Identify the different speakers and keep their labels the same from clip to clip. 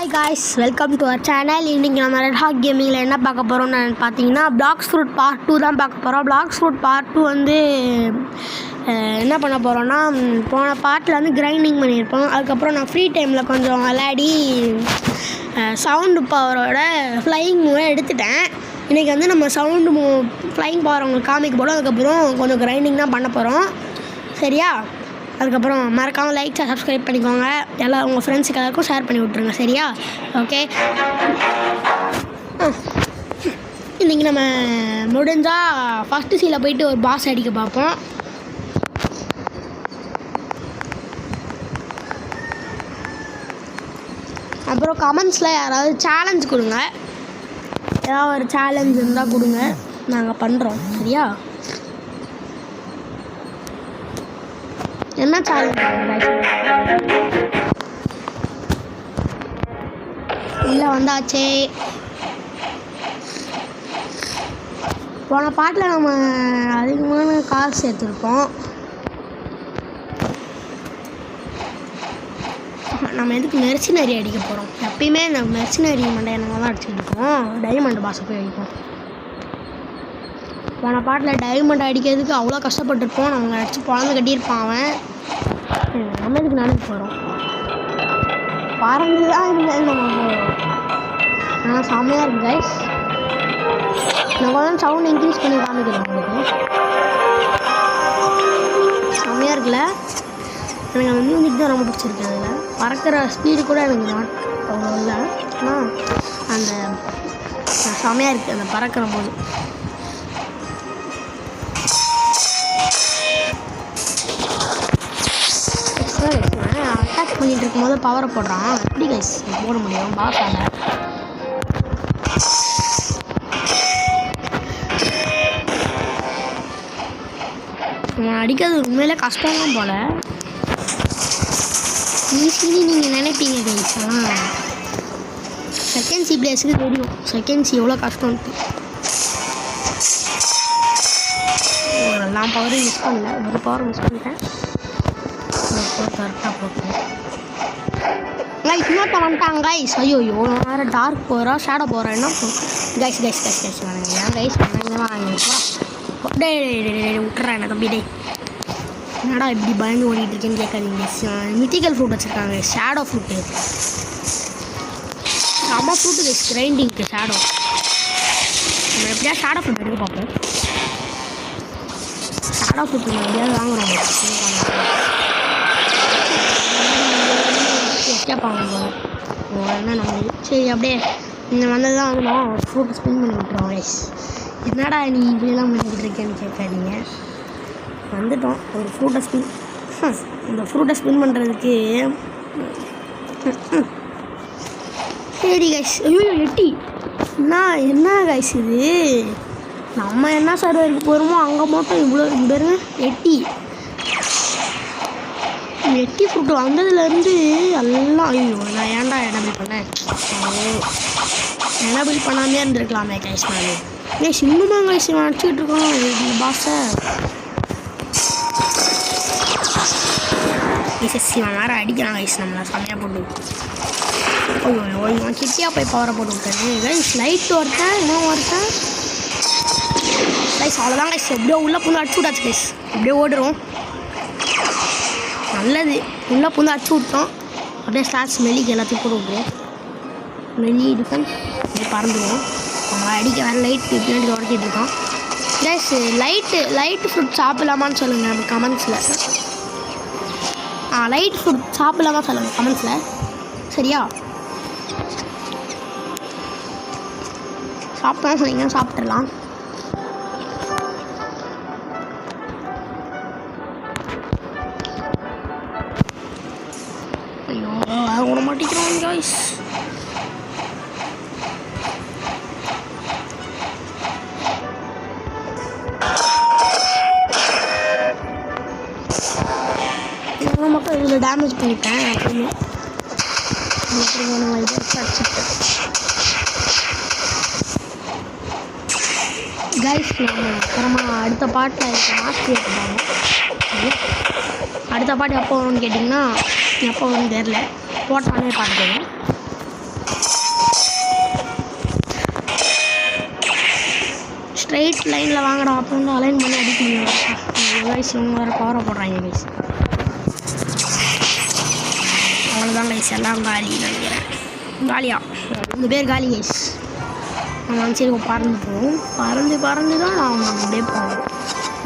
Speaker 1: Hi guys, welcome to our channel. இன்னைக்கு நம்ம red hack கேமிங்கில் என்ன பார்க்க போகிறோம்னு பார்த்தீங்கன்னா பிளாக்ஸ் ஃப்ரூட் பார்ட் 2 தான் பார்க்க போகிறோம். பிளாக்ஸ் ஃப்ரூட் பார்ட் 2 வந்து என்ன பண்ண போகிறோன்னா, போன பார்ட்டில் வந்து கிரைண்டிங் பண்ணியிருப்போம். அதுக்கப்புறம் நான் ஃப்ரீ டைமில் கொஞ்சம் விளையாடி சவுண்டு பவரோட ஃப்ளையிங் மூவை எடுத்துட்டேன். இன்றைக்கி வந்து நம்ம சவுண்டு ஃப்ளையிங் பவர் உங்களுக்கு காமிக்க போகிறோம். அதுக்கப்புறம் கொஞ்சம் கிரைண்டிங் தான் பண்ண போகிறோம். சரியா? அதுக்கப்புறம் மறக்காமல் லைக் சப்ஸ்கிரைப் பண்ணிக்கோங்க. எல்லாம் உங்கள் ஃப்ரெண்ட்ஸுக்கு எல்லாருக்கும் ஷேர் பண்ணி விட்ருங்க. சரியா? ஓகே, இன்றைக்கி நம்ம முடிஞ்சால் ஃபஸ்ட்டு சீல போயிட்டு ஒரு பாஸ் அடிக்க பார்ப்போம். அப்புறம் கமெண்ட்ஸில் யாராவது சேலஞ்ச் கொடுங்க. ஏதாவது ஒரு சேலஞ்ச் இருந்தால் கொடுங்க, நாங்கள் பண்ணுறோம். சரியா? என்ன சேலஞ்ச் இல்லை வந்தாச்சே. போன பாட்டில் நம்ம அதிகமான காசு சேர்த்துருப்போம். நம்ம எதுக்கு மெர்சினரி அடிக்க போகிறோம்? எப்பயுமே நம்ம மெர்சினரி மண்டையை நம்ம தான் அடிச்சுட்டு இருக்கோம். டைமண்ட் பாஸை போய் அடிப்போம். போன பாட்டில் டைமண்ட் அடிக்கிறதுக்கு அவ்வளோ கஷ்டப்பட்டுருப்போம். நம்ம அடித்து பொழந்து கட்டியிருப்பான் அவன். நம்ம எதுக்கு நடந்து போகிறோம்? பறந்து தான் இருந்தாலும் நம்ம போகிறோம். ஆனால் செம்மையாக இருக்குது கைஸ். நான் கொஞ்சம் சவுண்ட் இன்க்ரீஸ் பண்ணி காமிக்கிறேன் உங்களுக்கு. செம்மையாக இருக்குல்ல? எனக்கு அந்த மியூசிக் தான் ரொம்ப பிடிச்சிருக்கு. அதில் பறக்கிற ஸ்பீடு கூட எனக்கு அவ்வளோ இல்லை. ஆனால் அந்த செம்மையாக இருக்குது அந்த பறக்கிற போது. அட்டாக் பண்ணிகிட்டு இருக்கும்போது பவரை போடுறான். எப்படி கைஸ் போட முடியும் பாஸால்? அடிக்கிறது உண்மையிலே கஷ்டம்லாம் போல். ஈஸிலி நீங்கள் நினைப்பீங்க கைஸ். ஆனால் செகண்ட் சி பிளேஸுக்கு தெரியும் செகண்ட் சி எவ்வளோ கஷ்டம்ட்டு. எல்லாம் பவரும் மிஸ் பண்ணல, ஒரு பவரை மிஸ் பண்ணிட்டேன். கரெக்டாக போட்டேன் கைஸ். இன்னொருத்த வந்துட்டாங்க கைஸ். ஐயோ நான் வேறு டார்க் போகிறோம், ஷேடோ போகிறோம். என்ன கைஸ் கைஸ் கைஸ் கைஸ் வேணுங்க. ஏன் கைஸ் வேணாங்க போகிறோம். டே விட்டுறேன் எனக்கு அப்படி. டே என்னடா இப்படி பயந்து ஓடிட்டு இருக்கேன்னு கேட்காதீங்க. மித்திக்கல் ஃப்ரூட் வச்சுருக்காங்க, ஷேடோ ஃப்ரூட்டு. செம்ம ஃப்ரூட்டு கைஸ் கிரைண்டிங்க்கு ஷேடோ. நம்ம எப்படியா ஷேடோ ஃப்ரூட் எடுக்க பார்ப்போம். ஷேடோ ஃப்ரூட் நம்ம எப்படியாவது வாங்குறோம். கேட்பாங்க என்ன நம்ம. சரி அப்படியே இந்த வந்தது தான் வந்து நான் ஃப்ரூட்டை ஸ்பின் பண்ணி விட்டுருவோம் கைஸ். என்னடா நீ இப்படியெல்லாம் பண்ணிக்கிட்டு இருக்கேன்னு கேட்காதீங்க. வந்துட்டோம் ஒரு ஃப்ரூட்டை ஸ்பின். இந்த ஃப்ரூட்டை ஸ்பின் பண்ணுறதுக்கு சரி கைஸ். ஐயோ எட்டி என்ன கைஸ் இது? நம்ம என்ன சர்வருக்கு போகிறோமோ அங்கே மட்டும் இவ்வளோ பாருங்க எட்டி ஃப்ரூட்டு வந்ததுலேருந்து எல்லாம். ஐயோ நான் ஏன்டா எனபிள் பண்ணேன்? எனபிள் பண்ணாமே இருந்திருக்கலாமே கைஸ். நான் சின்னமாக கைஸ் அடிச்சுக்கிட்டு இருக்கோம் இந்த பாஸை. இவன் வேறு அடிக்கிறான் கைஸ் நம்மளை செம்மையாக போட்டு. ஐயோ இவன் கிட்டியாக போய் பவரை போட்டு விட்டேன் கைஸ். லைட் ஒருத்தன் இன்னும் ஒருத்தன் கைஸ். அவ்வளோதான் கைஸ். எப்படியோ உள்ளே பூந்து அடிச்சு விட்டாச்சு கைஸ். எப்படியோ ஓடுறோம். நல்லது, உள்ளே பூந்து அடிச்சு விட்டோம். அப்படியே ஸ்லாட்ஸ் மெல்லிக்கு எல்லாத்தையும் போட்டு விட்ருவோம். மெல்லி டிஃபன் அப்படியே பறந்துடுவோம். அவங்க அடிக்க வேறு லைட்டு பின்னாடி உடச்சிட்டு இருக்கோம் கைஸ். லைட்டு ஃப்ரூட் சாப்பிடலாமான்னு சொல்லுங்கள் நம்ம கமெண்ட்ஸில். லைட் ஃப்ரூட் சாப்பிடலாமா சொல்லுங்கள் கமெண்ட்ஸில். சரியா? சாப்பிடலாம் சொன்னீங்கன்னா சாப்பிட்றலாம். ஐயோ விட மாட்டேங்கிறான் கைஸ். இதெல்லாம் மட்டும் இதில் டேமேஜ் பண்ணிட்டேன். எப்பவுமே இதை அடிச்சுட்டேன் கைஸ். நம்ம அப்புறமா அடுத்த பாட்டில் இருக்க மாஸ்க் எடுத்துப்பாங்க. அடுத்த பாட்டு எப்போ வரும்னு கேட்டிங்கன்னா எப்போ வரும்னு தெரில. போட்டாலே பார்த்துக்கோங்க. ஸ்ட்ரைட் லைனில் வாங்கடா அப்படின்னு அலைன் பண்ணி அடிக்கணும் கைஸ். இவங்க வேறு பவரை போடுறாங்க கைஸ். அவ்வளோதான் கைஸ், எல்லாம் காலி நினைக்கிறேன். காலியா 2 பேர் காலி கைஸ். நம்ம சரி பறந்து போவோம். பறந்து தான் நாம் அப்படியே போவோம்.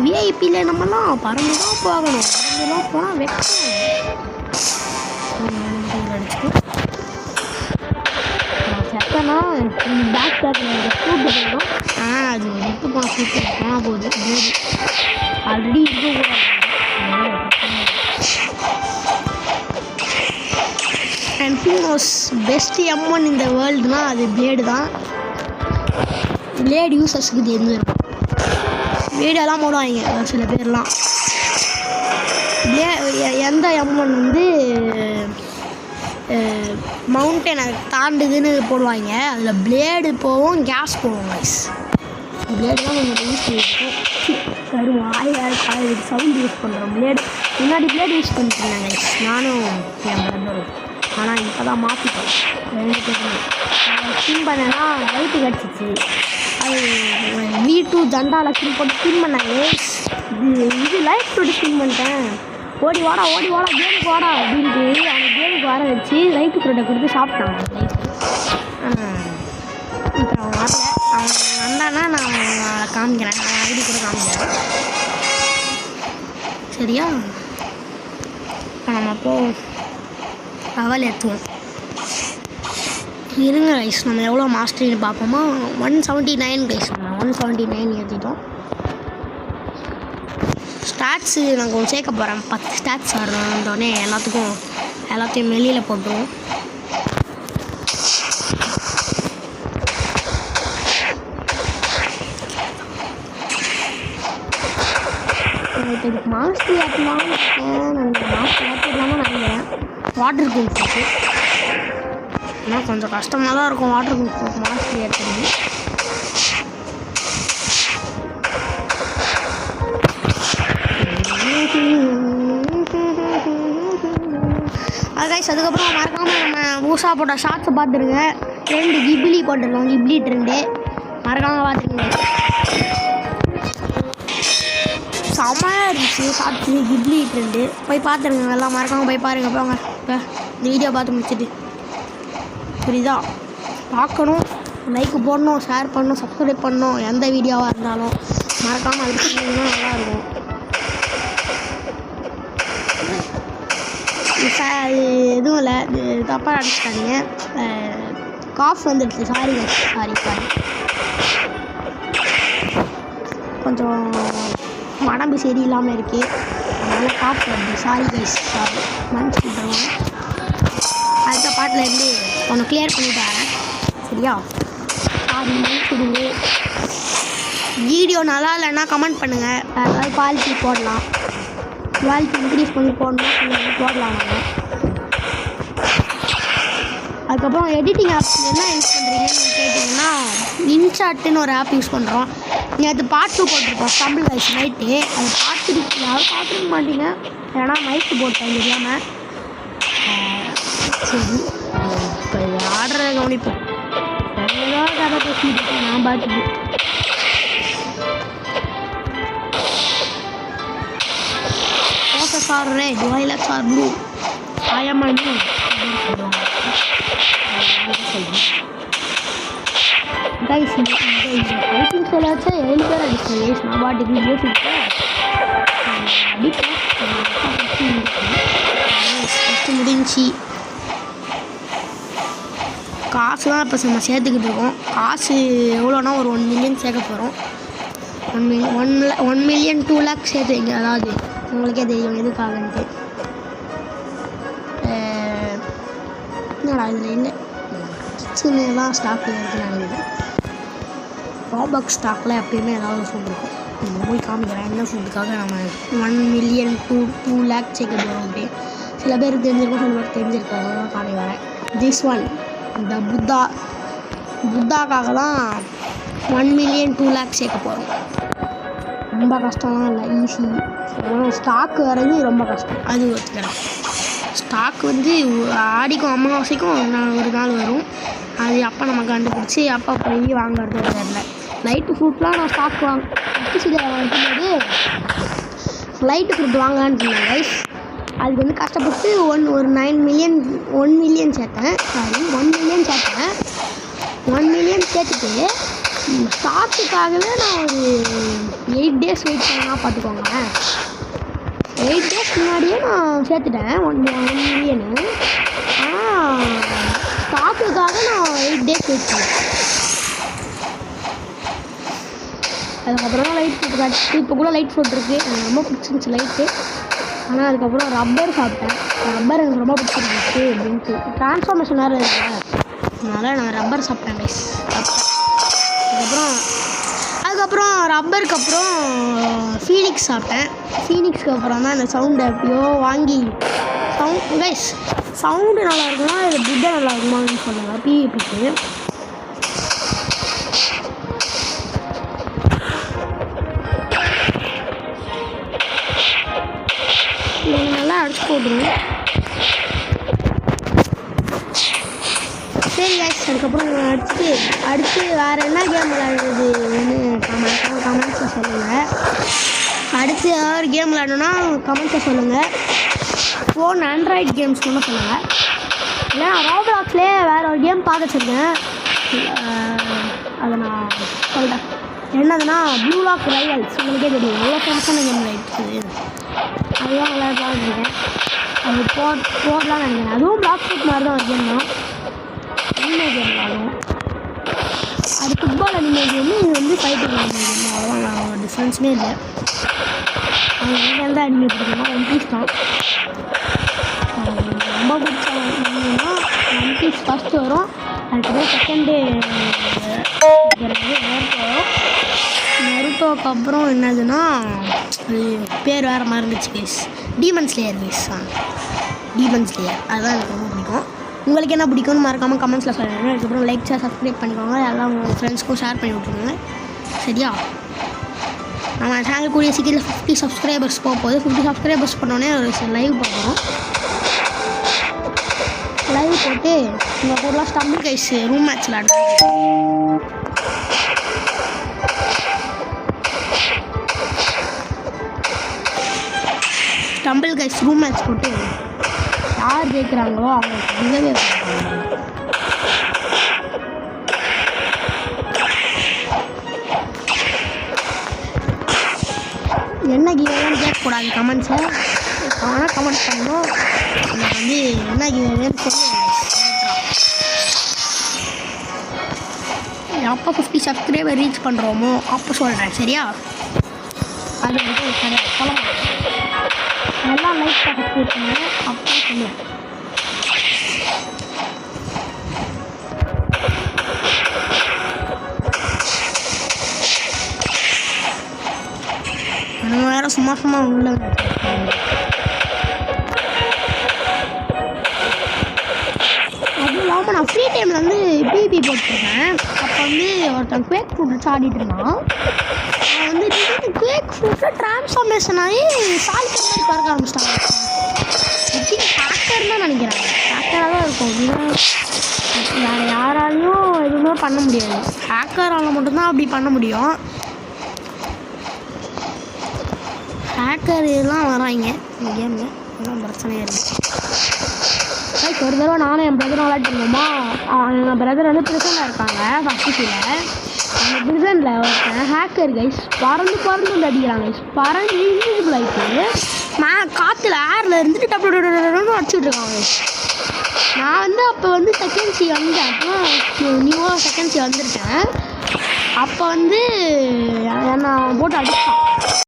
Speaker 1: விஐபியில் நம்மலாம் பறந்து தான் போகணும். பறந்துலாம் போனால் வைக்கணும். செத்தனா பேக் பேக்கில் கூட்டு போயிடும். அது எடுத்து போன சூட்டு போனால் போகுது. ஆல்ரெடி இருக்கக்கூடாது. அண்ட் ஹூஸ் பெஸ்ட் M1 இந்த வேர்ல்டுனா அது பிளேடு தான். பிளேடு யூசர்ஸுக்கு தெரிஞ்சிருக்கும். வீடியோலாம் போடுவாங்க ஒரு சில பேர்லாம். எந்த M1 வந்து மவுண்டனை தாண்டுதுன்னு போடுவாங்க. அதில் பிளேடு போவோம், கேஸ் போவோம் கைஸ். பிளேடு தான் கொஞ்சம் யூஸ் பண்ணியிருக்கோம். சரி காலேஜ் சவுண்ட் யூஸ் பண்ணுறோம். பிளேடு முன்னாடி பிளேடு யூஸ் பண்ணிட்டு இருந்தாங்க கைஸ், நானும் என் பிரதரும். ஆனால் இப்போ தான் மாற்றிட்டோம் 2 பேருமே. ஸ்பின் பண்ணேன்னா லைட்டு கிடச்சிச்சு. அது V2 ஜண்டாவில் ஸ்பின் போட்டு ஸ்பின் பண்ணாங்க. இது லைட் போட்டு ஸ்பின் பண்ணிட்டேன். ஓடி வாடா கேமுக்கு வாடா அப்படின்ட்டு அவனை கேமுக்கு வர வச்சு லைட்டு ஃப்ரெண்டை கொடுத்து சாப்பிட்டான் லைட்டு. இப்போ அவன் வரல. அவன் வந்தானா நான் காமிக்கிறேன். அவன் ஐடி கூட காமிக்கிறேன். சரியா? இப்போ நம்ம அவள் ஏற்றுவோம். இருங்க கைஸ், நம்ம எவ்வளோ மாஸ்டரின்னு பார்ப்போமா? 179 கைஸ். நம்ம 179 ஏற்றிட்டோம். ஸ்டாட்ஸு நாங்கள் கொஞ்சம் சேர்க்க போகிறேன். 10 ஸ்டாட்ஸ் வந்தோடனே எல்லாத்தையும் வெளியில் போட்டுருவோம். இப்போ இதுக்கு மாஸ்டர் ஏற்றலாம். மாஸ்டர் ஏற்றிடலாமா நினைக்கிறேன். வாட்டர் ப்ரூஃப் இருக்குது. ஆனால் கொஞ்சம் கஷ்டமாக தான் இருக்கும் வாட்டர் ப்ரூஃப் மாஸ்டர் ஏற்றுறது. கைஸ் அதுக்கப்புறம் மறக்காமல் நம்ம ஊசா போட்ட ஷார்ட்ஸை பார்த்துருங்க. 2 கிப்லி போட்டிருக்கோம். கிப்லி ட்ரெண்டு மறக்காமல் பார்த்துருங்க. செம்மையாக இருந்துச்சு ஷார்ட்ஸு கிப்லி ட்ரெண்டு. போய் பார்த்துருங்க எல்லாம் மறக்காமல் போய் பாருங்கள். போங்க இப்போ இந்த வீடியோ பார்த்து முடிச்சுட்டு புரியுதா? பார்க்கணும், லைக் போடணும், ஷேர் பண்ணணும், சப்ஸ்கிரைப் பண்ணணும். எந்த வீடியோவாக இருந்தாலும் மறக்காமல் அது பண்ணிங்கன்னா நல்லாயிருக்கும். அது எதுவும் இல்லை, தப்பாக அடிச்சிட்டாங்க. காஃப் வந்துடுச்சு. சாரி கொஞ்சம் உடம்பு சரியில்லாமல் இருக்குது. அதனால் காஃப் வருது. சாரி கைஸ், சாரி மன்னிச்சு விட்டுருவோம். அடுத்த பாட்டிலேருந்து ஒன்று கிளியர் பண்ணிட்டு வரேன். சரியா? சாரி மன்னிச்சுடுங்க. வீடியோ நல்லா இல்லைன்னா கமெண்ட் பண்ணுங்கள். அதாவது குவாலிட்டி போடலாம். குவாலிட்டி இன்க்ரீஸ் பண்ணி போடலாம் நாங்கள். அதுக்கப்புறம் எடிட்டிங் ஆப்ஸ் என்ன யூஸ் பண்ணுறீங்கன்னு கேட்டிங்கன்னா இன்சாட்டுன்னு ஒரு ஆப் யூஸ் பண்ணுறோம். நேற்று பார்ட் 2 போட்டிருக்கோம் ஸ்டம்பிள் கைஸ் நைட்டு. அது யாரும் பார்த்துக்க மாட்டீங்க, ஏன்னா மைக்கு போட்டேன் தெரியாமல். சரி இப்போ ஆர்டரை கவனிப்போம். ஏதாவது கதை பேசிட்டு இருக்கேன் நான் பார்த்துட்டு. Roses are red, violets are blue. I am a blue. Guys, fighting solacha 7 பேர் அடிச்சேன். ஏஸ் நான் பாட்டுக்கு பேசிட்டேன். ஃபஸ்ட்டு முடிஞ்சு காசு தான் இப்போ நம்ம சேர்த்துக்கிட்டு இருக்கோம். காசு எவ்வளோனா ஒரு 1 மில்லியன் சேர்க்க போகிறோம். 1 மில்லியன் 2 லேக் சேர்த்துங்க. அதாவது உங்களுக்கே தெரியும் எதுக்காகன்ட்டு. என்னடா இதில் இல்லை கிச்சன்லாம் ஸ்டாக்கில் இருக்குன்னு நினைக்கிறேன். ராபாக்ஸ் ஸ்டாக்கில் எப்பயுமே ஏதாவது ஒரு ஃபுட் இருக்கும். நம்ம போய் காமிக்கிறேன் என்ன ஃபுட்டுக்காக நம்ம 1 மில்லியன் 2 லேக் சேர்க்க போகிறோம். அப்படியே சில பேருக்கு தெரிஞ்சிருக்கோம், சில பேருக்கு தெரிஞ்சிருக்காங்க. காமி வரேன். திஸ் ஒன் இந்த புத்தாக்காக தான் 1 மில்லியன் 2 லேக் சேர்க்க போகிறோம். ரொம்ப கஷ்டம்லாம் இல்லை, ஈஸி. ஸ்டாக்கு வர்றது ரொம்ப கஷ்டம், அது ஒத்துக்கிறேன். ஸ்டாக் வந்து ஆடிக்கும் அமாவாசைக்கும் ஒரு நாள் வரும். அது அப்போ நம்ம கண்டுபிடிச்சி அப்போ போய் வாங்குறது தெரியல. லைட்டு ஃப்ரூட்லாம் நான் சாப்பிடுவாங்க வாங்கும்போது லைட்டு ஃப்ரூட் வாங்கலான்னு இருந்தேன் கைஸ். அதுக்கு வந்து கஷ்டப்பட்டு ஒரு 1 மில்லியன் சேர்த்தேன். சாரி 1 மில்லியன் சேர்த்தேன். 1 மில்லியன் சேர்த்துட்டு ஸ்டாக்குக்காகவே நான் ஒரு 8 டேஸ் வெயிட் பண்ணால் பார்த்துக்கோங்க. 8 டேஸ் முன்னாடியே நான் சேர்த்துட்டேன் 1 மில்லியனு. ஆனால் ஸ்டாக்குக்காக நான் 8 டேஸ் வெயிட் பண்ணேன். அதுக்கப்புறம் தான் லைட் ஃபுட் கிடச்சி. இப்போ கூட லைட் ஃபுட் இருக்குது, எனக்கு ரொம்ப பிடிச்சிருந்துச்சி லைட்டு. ஆனால் அதுக்கப்புறம் ரப்பர் சாப்பிட்டேன். ரப்பர் எனக்கு ரொம்ப பிடிச்சிருந்துச்சு அப்படின்ட்டு. ட்ரான்ஸ்ஃபார்மேஷன் வேறு இருக்குல்ல, அதனால் நான் ரப்பர் சாப்பிட்டேன் கைஸ். அதுக்கப்புறம் ரப்பருக்கு அப்புறம் ஃபீனிக்ஸ் சாப்பிட்டேன். ஃபீனிக்ஸ்க்கு அப்புறம் தான் இந்த சவுண்டு எப்படியோ வாங்கி கைஸ் சவுண்டு நல்லா இருக்குன்னா இது பிட்டை நல்லா இருக்குமான்னு சொன்னாங்க பிவிபிக்கு. நல்லா அடிச்சு போட்டுருவேன். சரி கைஸ், அதுக்கப்புறம் அடுத்து வேறு என்ன கேம் விளையாடுறது கமெண்ட்ஸில் சொல்லுங்கள். அடுத்து ஏதாவது கேம் விளையாடணுன்னா கமெண்ட்ஸில் சொல்லுங்கள். ஃபோன் ஆண்ட்ராய்டு கேம்ஸ் கூட சொல்லுங்கள். இல்லை ரோப்ளாக்ஸ்லேயே வேறு ஒரு கேம் பார்த்து வச்சுருக்கேன், அதை நான் சொல்கிறேன். என்னதுன்னா ப்ளூ லாக் ரைவல்ஸ். உங்களுக்கே தெரியும் எவ்வளோ ஃபேமஸான கேம் ஆகிடுச்சு. அதுதான் விளையாடலான்னு இருக்கேன். அது போடலான்னு நினைக்கிறேன். அதுவும் பிளாக் ஃபுட் மாதிரி தான் ஒரு கேம் தான். அனிமே கேம் விளாடுவோம். அது ஃபுட்பால் அனிமே கேமு, இது வந்து ஃபைட்டிங் அனிமே கேமு. அவ்வளோதான், ஒரு டிஃப்ரென்ஸுமே இல்லை. அது எந்த அனிமே பிடிக்குமா ஒன் பீஸ் தான். ரொம்ப பிடிச்ச அனிமேனா ஒன் பீஸ் ஃபஸ்ட்டு வரும். அதுக்கப்புறம் செகண்டு நருட்டோக்கு அப்புறம் என்னதுன்னா அது பேர் வேறு மாதிரி இருந்துச்சு guys. Demon slayer guys. Demon slayer அதுதான் எனக்கு ரொம்ப பிடிக்கும். உங்களுக்கு என்ன பிடிக்கும்னு மறக்காமல் கமெண்ட்ஸில் சொல்லுங்கள். அதுக்கப்புறம் லைக் சப்ஸ்கிரைப் பண்ணிக்கோங்க. எல்லாம் உங்கள் ஃப்ரெண்ட்ஸ்க்கும் ஷேர் பண்ணி விட்ருங்க. சரியா? நம்ம சேனல் கூடிய சீக்கிரம் 50 சப்ஸ்கிரைபர்ஸ் போகுது. 50 சப்ஸ்கிரைபர்ஸ் பண்ணோடனே ஒரு லைவ் பார்க்குறோம். லைவ் போட்டு உங்கள் கூடலாம் ஸ்டம்பிள் கைஸ் ரூம் மேட்ச் விளாடுவோம். ஸ்டம்பிள் கைஸ் ரூம் மேட்ச் போட்டு யார் ஜெயிக்கிறாங்களோ அவங்களுக்கு மிகவே என்ன கிவேன்னு கேட்கக்கூடாது கமெண்ட்ஸை. ஆனால் கமெண்ட் பண்ணணும். நான் வந்து என்ன கிவேன்னு சொல்லுவேன். அப்போ 50 சப்ஸ்கிரைபர் ரீச் பண்ணுறோமோ அப்போ சொல்கிறேன். சரியா? அது வந்து சொல்லலாம். எல்லாம் லைக் சப்ஸ்கிரைப் பண்ணுவேன் அப்போ சொல்லுவேன். நம்ம வேறு சும்மா உள்ள அதுவும் இல்லாமல் நான் ஃப்ரீ டைமில் வந்து பிபி போட்டிருக்கேன். அப்போ வந்து ஒருத்தன் குவேக் ஃப்ரூட் வச்சு ஆடிட்டு இருந்தான். அவன் வந்து குவேக் ஃப்ரூட்டில் ட்ரான்ஸ்ஃபார்மேஷன் ஆகி சால்ட் மாதிரி பறக்க ஆரம்பிச்சிட்டாங்க. ஹேக்கர் தான் நினைக்கிறாங்க. ஹேக்கராக தான் இருக்கும். வேறு யாராலையும் எதுவுமே பண்ண முடியாது. ஹேக்கரால் மட்டும்தான் அப்படி பண்ண முடியும். ஹேக்கர் இதெல்லாம் வராங்க இந்த கேமில். இதெல்லாம் பிரச்சனையாக இருக்குது. ஒரு தடவை நானும் என் பிரதர் விளையாட்டுருந்தோமா. எங்கள் பிரதர் வந்து ப்ரிசனில் இருக்காங்க ஃபஸ்ட்டு. அந்த ப்ரிசனில் ஒருத்தன் ஹேக்கர் கைஸ் பறந்து வந்து அடிக்கிறாங்க கைஸ். பறந்து இன்விசிபிள் ஆகிட்டு காற்றுல ஏரில் இருந்துட்டு டப்பு அடிச்சுட்டு இருக்காங்க கைஸ். நான் வந்து அப்போ வந்து செகண்ட் சி வந்தேன். அப்போ நியூவாக செகண்ட் சி வந்துருக்கேன். அப்போ வந்து நான் போட்டு அடித்தான்.